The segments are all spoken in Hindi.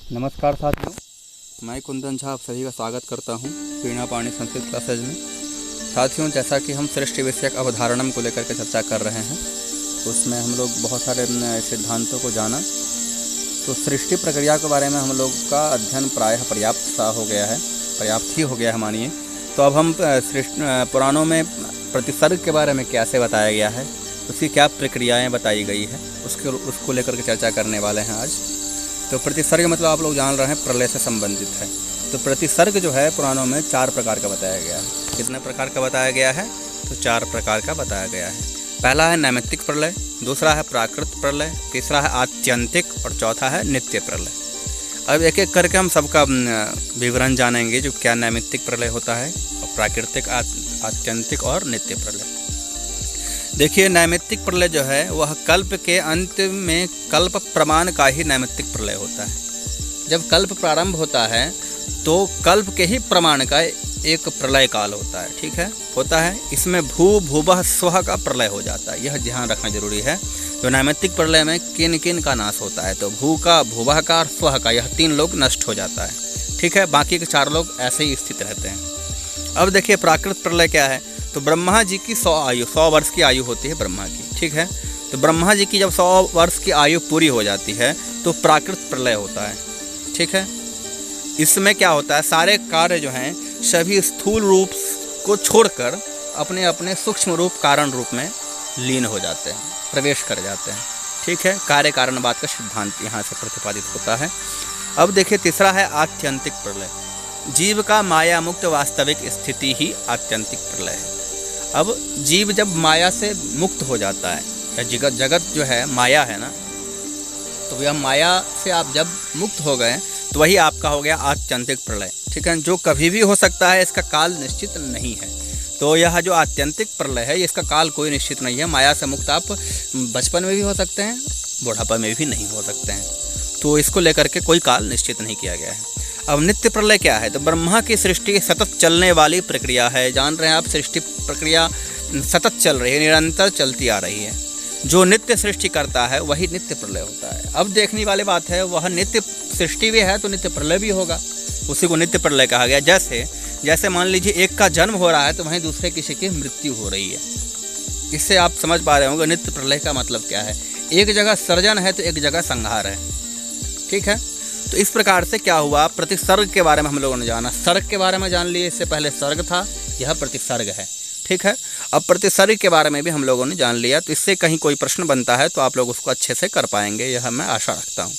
नमस्कार साथियों, मैं कुंदन झा आप सभी का स्वागत करता हूं वीणा पाणी संस्कृत क्लासेज में। साथियों, जैसा कि हम सृष्टि विषयक अवधारणम को लेकर के चर्चा कर रहे हैं, उसमें हम लोग बहुत सारे सिद्धांतों को जाना। तो सृष्टि प्रक्रिया के बारे में हम लोग का अध्ययन प्रायः पर्याप्त सा हो गया है, पर्याप्त ही हो गया है मानिए। तो अब हम पुराणों में प्रतिसर्ग के बारे में कैसे बताया गया है, उसकी क्या प्रक्रियाएँ बताई गई है, उसको लेकर के चर्चा करने वाले हैं आज। तो प्रतिसर्ग मतलब आप लोग जान रहे हैं प्रलय से संबंधित है। तो प्रतिसर्ग जो है पुराणों में 4 प्रकार का बताया गया है। कितने प्रकार का बताया गया है? तो 4 प्रकार का बताया गया है। पहला है नैमित्तिक प्रलय, दूसरा है प्राकृत प्रलय, तीसरा है आत्यंतिक और चौथा है नित्य प्रलय। अब एक एक करके हम सबका विवरण जानेंगे, जो क्या नैमित्तिक प्रलय होता है और प्राकृतिक, आत्यंतिक और नित्य प्रलय। देखिए, नैमित्तिक प्रलय जो है वह कल्प के अंत में कल्प प्रमाण का ही नैमित्तिक प्रलय होता है। जब कल्प प्रारंभ होता है तो कल्प के ही प्रमाण का एक प्रलय काल होता है, ठीक है, होता है। इसमें भूभुवः स्वः का प्रलय हो जाता है, यह ध्यान रखना जरूरी है। जो नैमित्तिक प्रलय में किन किन का नाश होता है, तो भू का, भुवः का और स्वः का, यह 3 लोग नष्ट हो जाता है, ठीक है। बाकी के 4 लोग ऐसे ही स्थित रहते हैं। अब देखिए, प्राकृत प्रलय क्या है? तो ब्रह्मा जी की 100 वर्ष की आयु होती है ब्रह्मा की, ठीक है। तो ब्रह्मा जी की जब 100 वर्ष की आयु पूरी हो जाती है तो प्राकृत प्रलय होता है, ठीक है। इसमें क्या होता है, सारे कार्य जो हैं सभी स्थूल रूप को छोड़कर अपने अपने सूक्ष्म रूप, कारण रूप में लीन हो जाते हैं, प्रवेश कर जाते हैं, ठीक है। कार्य कारणवाद का सिद्धांत यहाँ से प्रतिपादित होता है। अब देखिए, तीसरा है आत्यंतिक प्रलय। जीव का माया मुक्त वास्तविक स्थिति ही आत्यंतिक प्रलय है। अब जीव जब माया से मुक्त हो जाता है, या जगत जो है माया है ना, तो यह माया से आप जब मुक्त हो गए तो वही आपका हो गया आत्यंतिक प्रलय, ठीक है, जो कभी भी हो सकता है, इसका काल निश्चित नहीं है। तो यह जो आत्यंतिक प्रलय है, इसका काल कोई निश्चित नहीं है। माया से मुक्त आप बचपन में भी हो सकते हैं, बुढ़ापा में भी नहीं हो सकते हैं। तो इसको लेकर के कोई काल निश्चित नहीं किया गया है। अब नित्य प्रलय क्या है? तो ब्रह्मा की सृष्टि सतत चलने वाली प्रक्रिया है। जान रहे हैं आप, सृष्टि प्रक्रिया सतत चल रही है, निरंतर चलती आ रही है। जो नित्य सृष्टि करता है वही नित्य प्रलय होता है। अब देखने वाली बात है, वह नित्य सृष्टि भी है तो नित्य प्रलय भी होगा, उसी को नित्य प्रलय कहा गया। जैसे मान लीजिए एक का जन्म हो रहा है तो वहीं दूसरे किसी की मृत्यु हो रही है। इससे आप समझ पा रहे होंगे नित्य प्रलय का मतलब क्या है। एक जगह सृजन है तो एक जगह संहार है, ठीक है। तो इस प्रकार से क्या हुआ, प्रतिसर्ग के बारे में हम लोगों ने जाना। सर्ग के बारे में जान लिए, इससे पहले सर्ग था, यह प्रतिसर्ग है, ठीक है। अब प्रतिसर्ग के बारे में भी हम लोगों ने जान लिया, तो इससे कहीं कोई प्रश्न बनता है तो आप लोग उसको अच्छे से कर पाएंगे, यह मैं आशा रखता हूँ।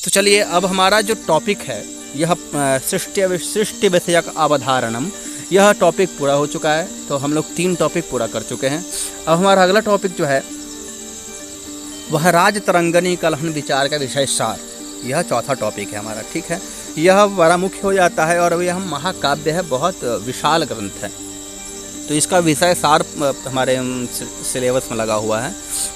तो चलिए, अब हमारा जो टॉपिक है यह सृष्टि विषयक अवधारणम, यह टॉपिक पूरा हो चुका है। तो हम लोग 3 टॉपिक पूरा कर चुके हैं। अब हमारा अगला टॉपिक जो है वह राजतरंगिणी कलहन विचार का विषय सार, यह चौथा टॉपिक है हमारा, ठीक है। यह बड़ा मुख्य हो जाता है और यह महाकाव्य है, बहुत विशाल ग्रंथ है। तो इसका विषय सार हमारे सिलेबस में लगा हुआ है।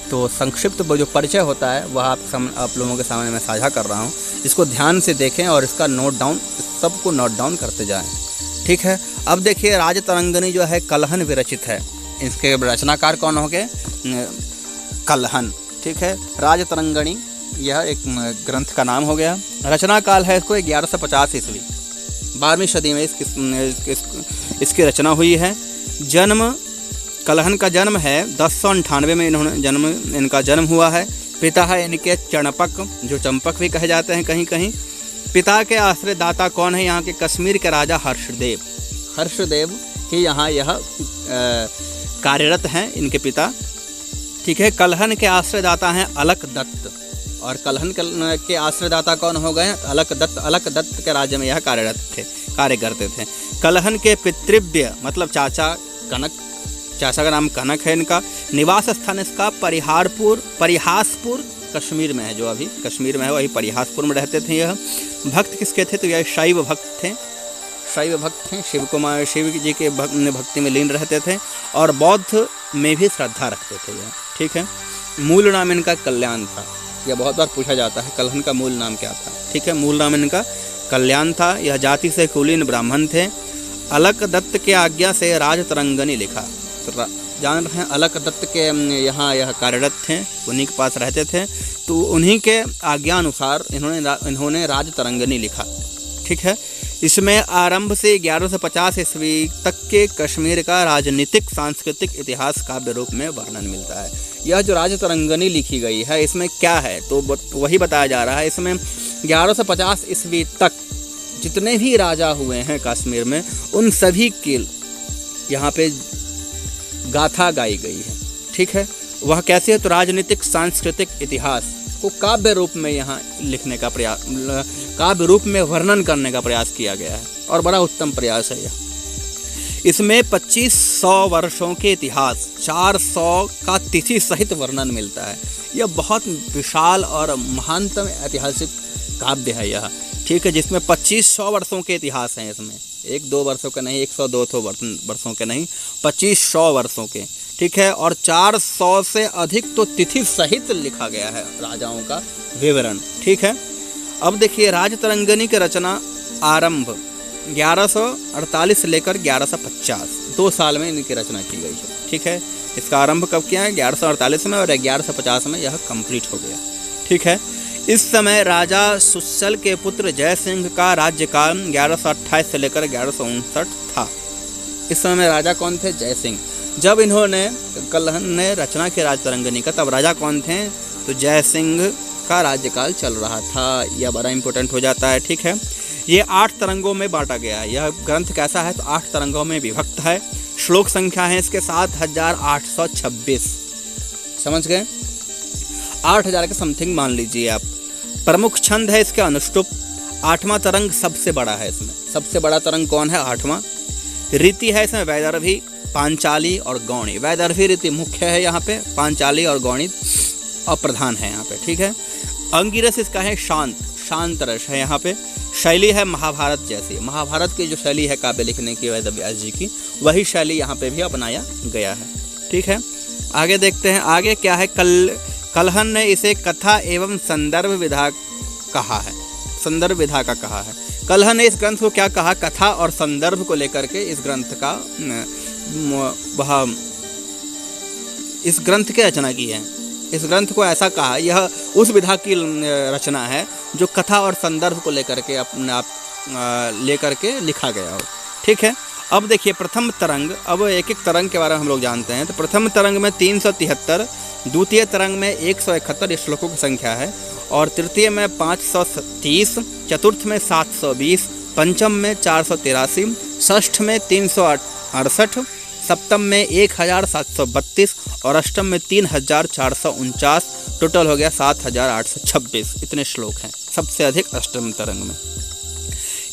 तो संक्षिप्त जो परिचय होता है वह आप लोगों के सामने मैं साझा कर रहा हूँ। इसको ध्यान से देखें और इसका सबको नोट डाउन करते जाएं, ठीक है। अब देखिए, राजतरंगिणी जो है कलहन विरचित है। इसके रचनाकार कौन हो गए? कलहन, ठीक है। राजतरंगिणी यह एक ग्रंथ का नाम हो गया। रचना काल है इसको 1150 ईस्वी, 12वीं सदी में इसकी रचना हुई है। जन्म, कलहन का जन्म है 1098 में इनका जन्म हुआ है। पिता है इनके चंपक, जो चंपक भी कहे जाते हैं कहीं कहीं। पिता के आश्रय दाता कौन है? यहाँ के कश्मीर के राजा हर्षदेव ही यहाँ यह कार्यरत हैं, इनके पिता, ठीक है। कलहन के आश्रयदाता हैं अलकदत्त, और कलहन के आश्रयदाता कौन हो गए? अलकदत्त के राज्य में यह कार्य करते थे। कलहन के पितृव्य मतलब चाचा कनक, चाचा का नाम कनक है इनका। निवास स्थान इसका परिहासपुर कश्मीर में है, जो अभी कश्मीर में है वही परिहासपुर में रहते थे यह। भक्त किसके थे? तो यह शैव भक्त थे, शिव जी के भक्ति में लीन रहते थे और बौद्ध में भी श्रद्धा रखते थे यह, ठीक है। मूल नाम इनका कल्याण था। यह बहुत बार पूछा जाता है, कलहन का मूल नाम क्या था, ठीक है। मूल नाम इनका कल्याण था। यह जाति से कुलीन ब्राह्मण थे। अलकदत्त के आज्ञा से राजतरंगिणी लिखा। जान रहे हैं अलकदत्त के यहाँ यह कार्यरत थे, उन्हीं के पास रहते थे। तो उन्हीं के आज्ञा अनुसार इन्होंने राजतरंगिणी लिखा। ठीक है, इसमें आरंभ से 1150 ईस्वी तक के कश्मीर का राजनीतिक सांस्कृतिक इतिहास काव्य रूप में वर्णन मिलता है। यह जो राजतरंगिणी लिखी गई है इसमें क्या है तो वही बताया जा रहा है। इसमें 1150 ईस्वी तक जितने भी राजा हुए हैं कश्मीर में, उन सभी की यहाँ पे गाथा गाई गई है। ठीक है, वह कैसे है तो राजनीतिक सांस्कृतिक इतिहास को काव्य रूप में यहाँ लिखने का प्रयास, काव्य रूप में वर्णन करने का प्रयास किया गया है और बड़ा उत्तम प्रयास है यह। इसमें 2500 वर्षों के इतिहास, 400 का तिथि सहित वर्णन मिलता है। यह बहुत विशाल और महानतम ऐतिहासिक काव्य है यह। ठीक है, जिसमें 2500 वर्षों के इतिहास हैं। इसमें 1-2 वर्षों के नहीं, 100-200 वर्षों के नहीं, 2500 वर्षों के। ठीक है, और 400 से अधिक तो तिथि सहित लिखा गया है राजाओं का विवरण। ठीक है, अब देखिए राजतरंगिणी की रचना आरंभ 1148 से लेकर 1150, 2 साल में इनकी रचना की गई है। ठीक है, इसका आरंभ कब किया है 1148 में, और 1150 में यह कंप्लीट हो गया। ठीक है, इस समय राजा सुशल के पुत्र जय सिंह का राज्यकाल 1128 से लेकर 1159 था। इस समय राजा कौन थे? जय सिंह। जब इन्होंने कल्हण ने रचना की राजतरंगिणी का, तब राजा कौन थे? तो जय सिंह का राज्यकाल चल रहा था। यह बड़ा इंपॉर्टेंट हो जाता है। ठीक है, ये 8 तरंगों में बांटा गया है। यह ग्रंथ कैसा है तो 8 तरंगों में विभक्त है। श्लोक संख्या है इसके 7826। समझ गए? 8000 के समथिंग मान लीजिए आप। प्रमुख छंद है इसके अनुष्टुप। 8वां तरंग सबसे बड़ा है। इसमें सबसे बड़ा तरंग कौन है? 8वां। रीति है इसमें वैदर्भी, पांचाली और गौणी। वैदर्भी रीति मुख्य है यहाँ पे, पांचाली और गौणी अप्रधान है यहाँ पे। ठीक है, अंगिरस इसका है शांत रस है यहाँ पे। शैली है महाभारत जैसी। महाभारत की जो शैली है काव्य लिखने की वेद व्यास जी की, वही शैली यहाँ पे भी अपनाया गया है। ठीक है, आगे देखते हैं। आगे क्या है? कल्हण ने इसे कथा एवं संदर्भ विधा कहा है। संदर्भ विधा का कहा है। कल्हण ने इस ग्रंथ को क्या कहा? कथा और संदर्भ को लेकर के इस ग्रंथ का इस ग्रंथ की रचना की है। इस ग्रंथ को ऐसा कहा, यह उस विधा की रचना है जो कथा और संदर्भ को लेकर के अपने आप लेकर के लिखा गया हो। ठीक है, अब देखिए प्रथम तरंग। अब एक एक तरंग के बारे में हम लोग जानते हैं। तो प्रथम तरंग में 373, द्वितीय तरंग में 171 श्लोकों की संख्या है, और तृतीय में 530, चतुर्थ में 720, पंचम में 483, षष्ठ में 368, सप्तम में 1732 और अष्टम में 3449। टोटल हो गया 7826। इतने श्लोक हैं, सबसे अधिक अष्टम तरंग में।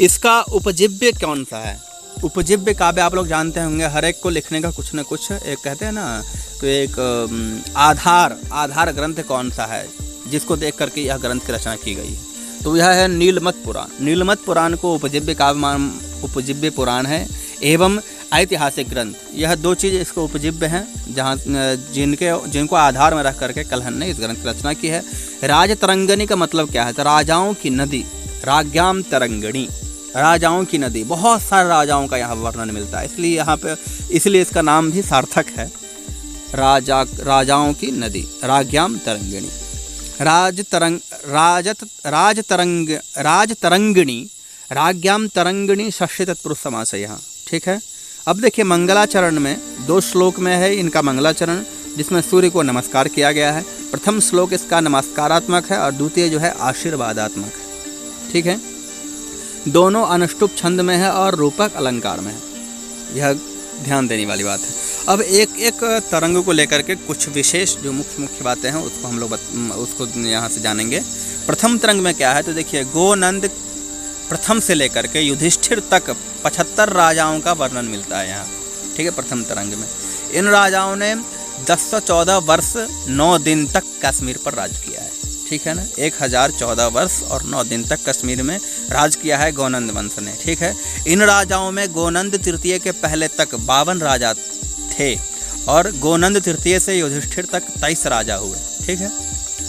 इसका उपजीव्य कौन सा है? उपजीव्य काव्य आप लोग जानते होंगे, हर एक को लिखने का कुछ न कुछ एक कहते हैं ना, तो एक आधार ग्रंथ कौन सा है जिसको देख करके यह ग्रंथ की रचना की गई है? तो यह है नीलमत पुराण। नीलमत पुराण को उपजीव्य काव्य, उपजीव्य पुराण है एवं ऐतिहासिक ग्रंथ। यह 2 चीज़ इसको उपजीव्य हैं, जहाँ जिनको आधार में रख करके कल्हण ने इस ग्रंथ की रचना की है। राजतरंगिणी का मतलब क्या है? तो राजाओं की नदी, राज्ञाम तरंगिणी, राजाओं की नदी। बहुत सारे राजाओं का यहाँ वर्णन मिलता है, इसलिए यहाँ पे इसका नाम भी सार्थक है, राजाओं की नदी, राज्ञाम तरंगिणी। राजतरंगिणी, राज्ञाम तरंगिणी षष्ठी तत्पुरुष समास है यहाँ। ठीक है, अब देखिए मंगलाचरण में 2 श्लोक में है इनका मंगलाचरण, जिसमें सूर्य को नमस्कार किया गया है। प्रथम श्लोक इसका नमस्कारात्मक है और द्वितीय जो है आशीर्वादात्मक है। ठीक है, दोनों अनुष्टुप छंद में है और रूपक अलंकार में है। यह ध्यान देने वाली बात है। अब एक एक तरंग को लेकर के कुछ विशेष जो मुख्य बातें हैं उसको हम लोग उसको यहाँ से जानेंगे। प्रथम तरंग में क्या है तो देखिए, गोनंद प्रथम से लेकर के युधिष्ठिर तक 75 राजाओं का वर्णन मिलता है यहाँ। ठीक है, प्रथम तरंग में इन राजाओं ने 1014 वर्ष 9 दिन तक कश्मीर पर राज किया है। ठीक है ना, 1014 वर्ष और 9 दिन तक कश्मीर में राज किया है गोनंद वंश ने। ठीक है, इन राजाओं में गोनंद तृतीय के पहले तक 52 राजा थे और गोनंद तृतीय से युधिष्ठिर तक 23 राजा हुए। ठीक है,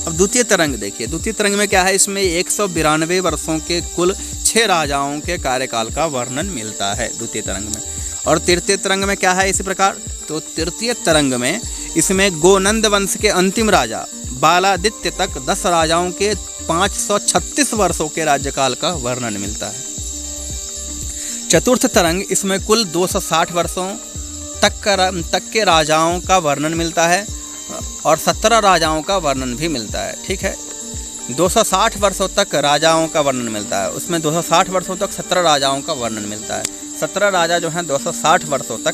अब द्वितीय तरंग देखिए। द्वितीय तरंग में क्या है? इसमें 192 वर्षों के कुल 6 राजाओं के कार्यकाल का वर्णन मिलता है द्वितीय तरंग में। और तृतीय तरंग में क्या है इसी प्रकार, तो तृतीय तरंग में इसमें गोनंद वंश के अंतिम राजा बालादित्य तक 10 राजाओं के 536 वर्षों के राज्यकाल का वर्णन मिलता है। चतुर्थ तरंग इसमें कुल 260 वर्षों तक के राजाओं का वर्णन मिलता है और 17 राजाओं का वर्णन भी मिलता है। ठीक है, 260 वर्षों तक राजाओं का वर्णन मिलता है, उसमें 260 वर्षों तक 17 राजाओं का वर्णन मिलता है। 17 राजा जो हैं 260 वर्षों तक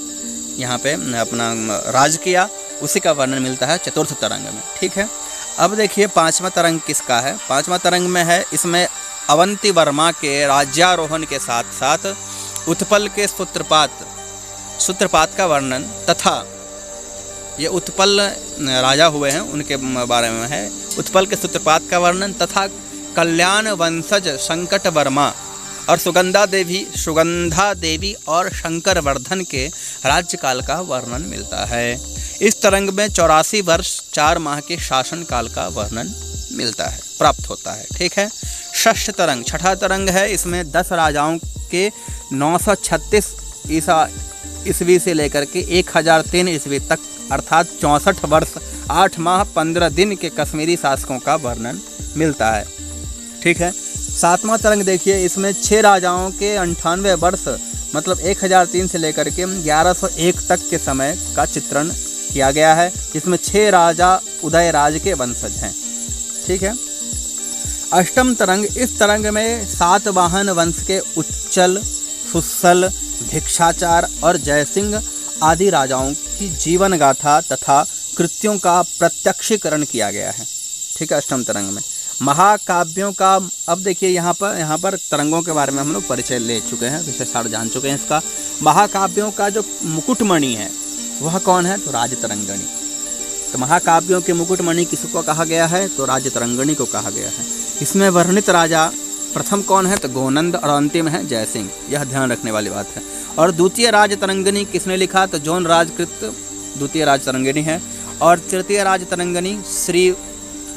यहाँ पे अपना राज किया, उसी का वर्णन मिलता है चतुर्थ तरंग में। ठीक है, अब देखिए पांचवा तरंग किसका है। पांचवा तरंग में है, इसमें अवंती वर्मा के राज्यारोहण के साथ साथ उत्पल के सूत्रपात का वर्णन तथा ये उत्पल राजा हुए हैं उनके बारे में है, उत्पल के सूत्रपात का वर्णन तथा कल्याण वंशज संकट वर्मा और सुगंधा देवी और शंकर वर्धन के राज्यकाल का वर्णन मिलता है। इस तरंग में 84 वर्ष 4 माह के शासन काल का वर्णन मिलता है, प्राप्त होता है। ठीक है, षष्ठ तरंग छठा तरंग है, इसमें 10 राजाओं के 936 ईस्वी से लेकर के 1003 ईस्वी तक अर्थात 64 वर्ष 8 माह 15 दिन के कश्मीरी शासकों का वर्णन मिलता है। ठीक है, सातवां तरंग देखिए, इसमें 6 राजाओं के 98 वर्ष मतलब 1003 से लेकर के 1101 तक के समय का चित्रण किया गया है, जिसमें 6 राजा उदयराज के वंशज हैं। ठीक है, अष्टम तरंग, इस तरंग में 7 वाहन वंश के उच्चल, सुसल, भिक्षाचार और जयसिंह आदि राजाओं की जीवन गाथा तथा कृत्यों का प्रत्यक्षीकरण किया गया है। ठीक है, अष्टम तरंग में महाकाव्यों का, अब देखिए यहाँ पर तरंगों के बारे में हम लोग परिचय ले चुके हैं, विशेषार्थ जान चुके हैं इसका। महाकाव्यों का जो मुकुटमणि है वह कौन है, तो राजतरंगिणी। तो महाकाव्यों के मुकुटमणि किसको कहा गया है, तो राजतरंगिणी को कहा गया है। इसमें वर्णित राजा प्रथम कौन है, तो गोनंद और अंतिम है जयसिंह, यह ध्यान रखने वाली बात है। और द्वितीय राजतरंगिणी किसने लिखा, तो जॉन राजकृत द्वितीय राजतरंगिणी है। और तृतीय राजतरंगिणी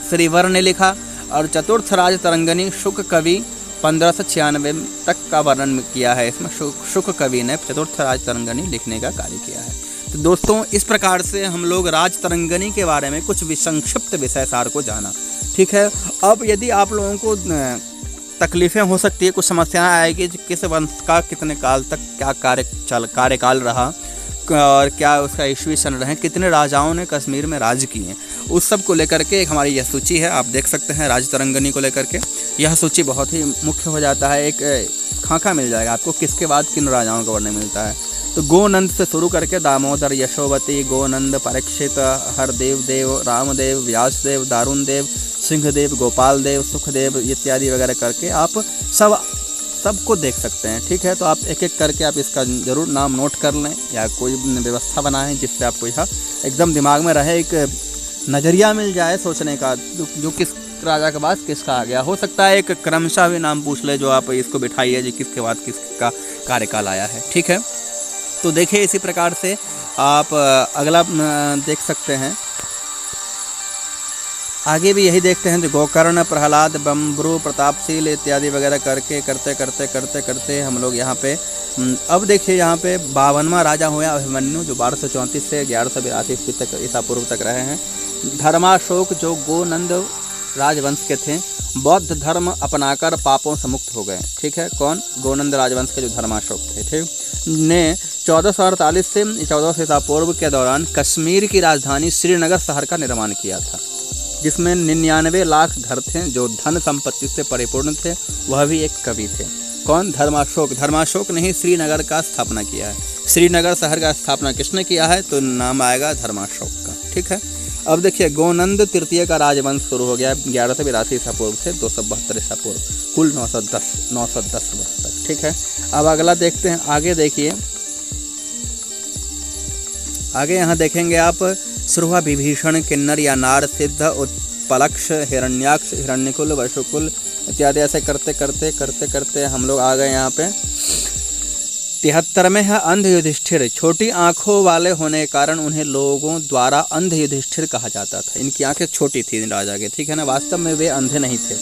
श्रीवर ने लिखा। और चतुर्थ राजतरंगिणी शुक कवि 1596 तक का वर्णन किया है। इसमें शुक कवि ने चतुर्थ राजतरंगिणी लिखने का कार्य किया है। तो दोस्तों, इस प्रकार से हम लोग राजतरंगिणी के बारे में कुछ संक्षिप्त विषय सार को जाना। ठीक है, अब यदि आप लोगों को तकलीफ़ें हो सकती है, कुछ समस्याएं आएगी, किस वंश का कितने काल तक क्या कार्यकाल रहा और क्या उसका ईस्वी सन रहे, कितने राजाओं ने कश्मीर में राज किए, उस सब को लेकर के एक हमारी यह सूची है, आप देख सकते हैं। राजतरंगिणी को लेकर के यह सूची बहुत ही मुख्य हो जाता है, एक खाका मिल जाएगा आपको किसके बाद किन राजाओं का वर्णन मिलता है। तो गोनंद से शुरू करके दामोदर, यशोवती, गोनंद, परीक्षित, हरदेव देव, रामदेव, व्यासदेव, दारुणदेव, सिंहदेव, गोपाल देव, सुखदेव इत्यादि वगैरह करके आप सबको देख सकते हैं। ठीक है, तो आप एक एक करके आप इसका ज़रूर नाम नोट कर लें या कोई व्यवस्था बनाएं जिससे आपको यह एकदम दिमाग में रहे, एक नज़रिया मिल जाए सोचने का, जो किस राजा के बाद किसका आ गया। हो सकता है एक क्रमशः भी नाम पूछ ले जो आप इसको बिठाइए जी किसके बाद किसका कार्यकाल आया है। ठीक है, तो देखिए इसी प्रकार से आप अगला देख सकते हैं। आगे भी यही देखते हैं, जो गोकर्ण, प्रहलाद, बम्बरू, प्रतापशील इत्यादि वगैरह करते हम लोग यहाँ पे अब देखिए यहाँ पे 52वां राजा हुआ अभिमन्यु, जो 1234 से 1182 ईस्वी तक ईसा पूर्व तक रहे हैं। धर्माशोक जो गोनंद राजवंश के थे, बौद्ध धर्म अपनाकर पापों से मुक्त हो गए। ठीक है, कौन, गोनंद राजवंश के जो धर्माशोक थे, ठीक, ने 1448 से 1400 ईसा पूर्व के दौरान कश्मीर की राजधानी श्रीनगर शहर का निर्माण किया था, जिसमें 99 लाख घर थे जो धन संपत्ति से परिपूर्ण थे। वह भी एक कवि थे, कौन, धर्माशोक। धर्माशोक ने ही श्रीनगर का स्थापना किया है। श्रीनगर शहर का स्थापना किसने किया है, तो नाम आएगा धर्माशोक का। ठीक है, अब देखिए गोनंद तृतीय का राजवंश शुरू हो गया 1182 ईसा पूर्व से 272 ईसा पूर्व, कुल 910 वर्ष तक। ठीक है, अब अगला देखते हैं। आगे देखिए, आगे यहाँ देखेंगे आप श्रुवा, विभीषण, किन्नर या नार, सिद्ध, उत्पलक्ष, हिरण्याक्ष, हिरण्यकुल, वशुकुल इत्यादि ऐसे करते हम लोग आ गए यहाँ पे 73 में है अंध युधिष्ठिर। छोटी आंखों वाले होने के कारण उन्हें लोगों द्वारा अंध युधिष्ठिर कहा जाता था। इनकी आंखें छोटी थी राजा के, ठीक है ना, वास्तव में वे अंधे नहीं थे।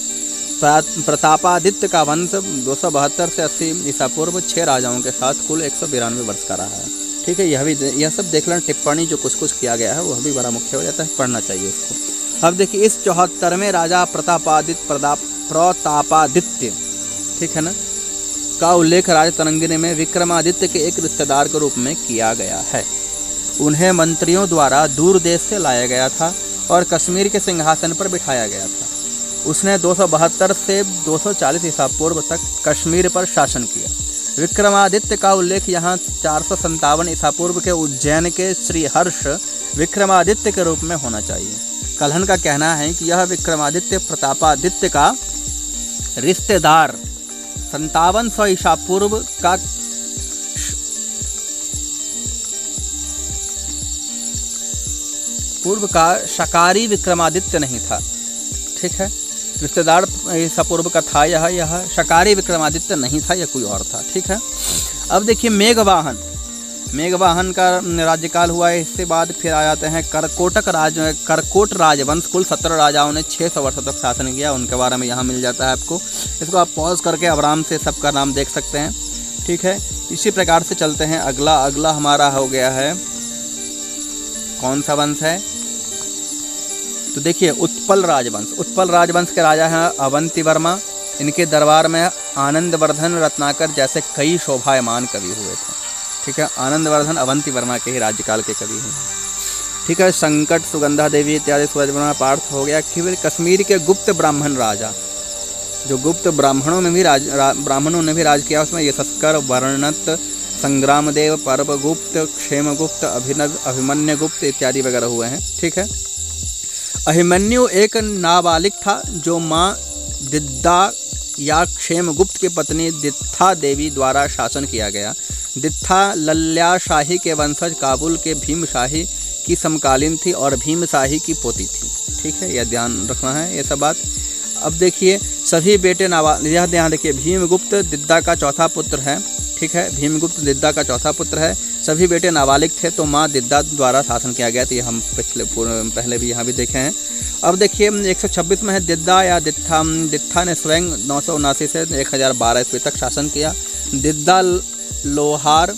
प्रतापादित्य का वंश 272 से 80 ईसा पूर्व 6 राजाओं के साथ कुल 192 वर्ष का रहा है। ठीक है, यह सब देख लेना। टिप्पणी जो कुछ कुछ किया गया है वह भी बड़ा मुख्य हो जाता है, पढ़ना चाहिए इसको। अब देखिए, इस 74वें राजा प्रतापादित्य, ठीक है ना, का उल्लेख राजतरंगिणी में विक्रमादित्य के एक रिश्तेदार के रूप में किया गया है। उन्हें मंत्रियों द्वारा दूर देश से लाया गया था और कश्मीर के सिंहासन पर बिठाया गया था। उसने 272 से 240 ईसा पूर्व तक कश्मीर पर शासन किया। विक्रमादित्य का उल्लेख यहाँ 457 ईसा पूर्व के उज्जैन के श्रीहर्ष विक्रमादित्य के रूप में होना चाहिए। कल्हन का कहना है कि यह विक्रमादित्य प्रतापादित्य का रिश्तेदार 5700 ईसा पूर्व का शकारी विक्रमादित्य नहीं था। ठीक है, रिश्तेदार ईसा पूर्व का था यह शकारी विक्रमादित्य नहीं था, यह कोई और था। ठीक है, अब देखिए मेघवाहन का राज्यकाल हुआ है। इसके बाद फिर आ जाते हैं करकोट राजवंश। कुल 17 राजाओं ने 600 वर्षों तक शासन किया, उनके बारे में यहाँ मिल जाता है आपको। इसको आप पॉज करके आराम से सबका नाम देख सकते हैं। ठीक है, इसी प्रकार से चलते हैं। अगला हमारा हो गया है, कौन सा वंश है, तो देखिए उत्पल राजवंश के राजा हैं अवंती वर्मा। इनके दरबार में आनंदवर्धन रत्नाकर जैसे कई शोभायमान कवि हुए थे। ठीक है, आनंदवर्धन अवंती वर्मा के ही राज्यकाल के कवि हैं। ठीक है, संकट, सुगंधा देवी इत्यादि सूरजवर्मा पार्थ हो गया। फिर कश्मीर के गुप्त ब्राह्मण राजा, जो गुप्त ब्राह्मणों ने भी राज किया, उसमें यशस्कर, वर्णत, संग्रामदेव, पर्वगुप्त, क्षेमगुप्त, अभिमन्युगुप्त इत्यादि वगैरह हुए हैं। ठीक है, अभिमन्यु एक नाबालिग था जो माँ दिद्दा या क्षेमगुप्त की पत्नी दित्था देवी द्वारा शासन किया गया। दित्था लल्याशाही के वंशज काबुल के भीमशाही की समकालीन थी और भीमशाही की पोती थी। ठीक है, यह ध्यान रखना है ये सब बात। अब देखिए सभी बेटे यह ध्यान रखिए, भीमगुप्त दिद्दा का चौथा पुत्र है। ठीक है, भीमगुप्त दिद्दा का चौथा पुत्र है। सभी बेटे नाबालिग थे तो माँ दिद्दा द्वारा शासन किया गया। तो ये हम पहले भी यहाँ भी देखे हैं। अब देखिए 126 में है दिद्दा या दित्था ने स्वयं 979 से 1012 ईस्वी तक शासन किया। दिद्दा लाहौर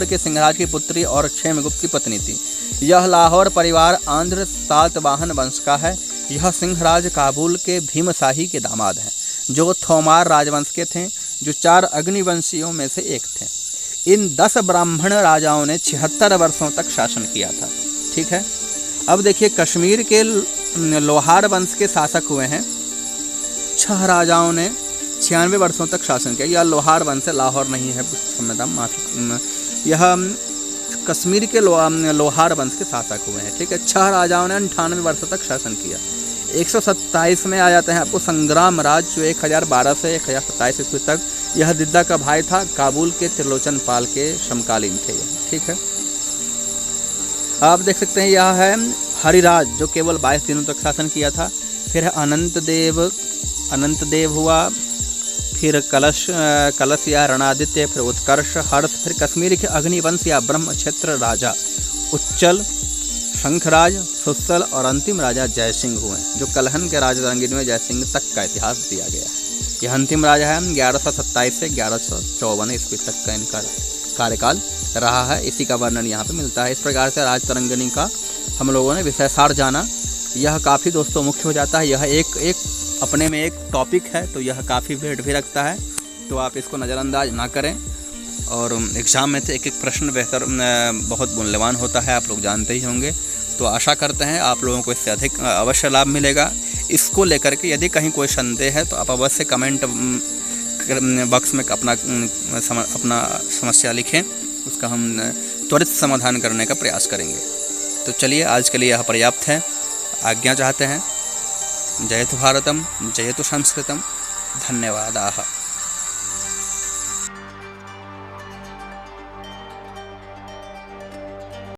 के सिंहराज की पुत्री और क्षेमगुप्त की पत्नी थी। यह लाहौर परिवार आंध्र सातवाहन वंश का है। यह सिंहराज काबुल के भीमशाही के दामाद हैं, जो थोमार राजवंश के थे, जो 4 अग्निवंशियों में से एक थे। इन 10 ब्राह्मण राजाओं ने 76 वर्षों तक शासन किया था। ठीक है, अब देखिए कश्मीर के लोहार वंश के शासक हुए हैं। 6 राजाओं ने 96 वर्षों तक शासन किया। यह लोहार वंश है, लाहौर नहीं है, माफी। यह कश्मीर के लोहार वंश के शासक हुए हैं। ठीक है, 6 राजाओं ने 98 वर्षों तक शासन किया। 127 में आ जाते हैं आपको संग्राम राज, जो 1012 से 1027 ईस्वी तक। यह दिद्दा का भाई था, काबुल के त्रिलोचन पाल के समकालीन थे। ठीक है, आप देख सकते हैं यह है हरिराज, जो केवल 22 दिनों तक शासन किया था। फिर है अनंत देव हुआ, फिर कलश या रणादित्य, फिर उत्कर्ष, हर्ष, फिर कश्मीर के अग्निवंश या ब्रह्म क्षेत्र राजा उच्चल, शंखराज, सुस्सल और अंतिम राजा जयसिंह हुए, जो कलहन के राजतरंगिणी में जयसिंह तक का इतिहास दिया गया है। यह अंतिम राजा है। 1127 से 1154 ईस्वी तक का इनका कार्यकाल रहा है। इसी का वर्णन यहाँ पे मिलता है। इस प्रकार से राजतरंगिणी का हम लोगों ने विशेषार जाना। यह काफ़ी दोस्तों मुख्य हो जाता है। यह एक अपने में एक टॉपिक है, तो यह काफ़ी वेट भी रखता है, तो आप इसको नज़रअंदाज ना करें। और एग्ज़ाम में तो एक प्रश्न बहुत मूल्यवान होता है, आप लोग जानते ही होंगे। तो आशा करते हैं आप लोगों को इससे अधिक अवश्य लाभ मिलेगा। इसको लेकर के यदि कहीं कोई संदेह है तो आप अवश्य कमेंट बॉक्स में अपना समस्या लिखें, उसका हम त्वरित समाधान करने का प्रयास करेंगे। तो चलिए, आज के लिए यह पर्याप्त है। आज्ञा चाहते हैं। जयतु भारतम, जयतु संस्कृतम। धन्यवादाः।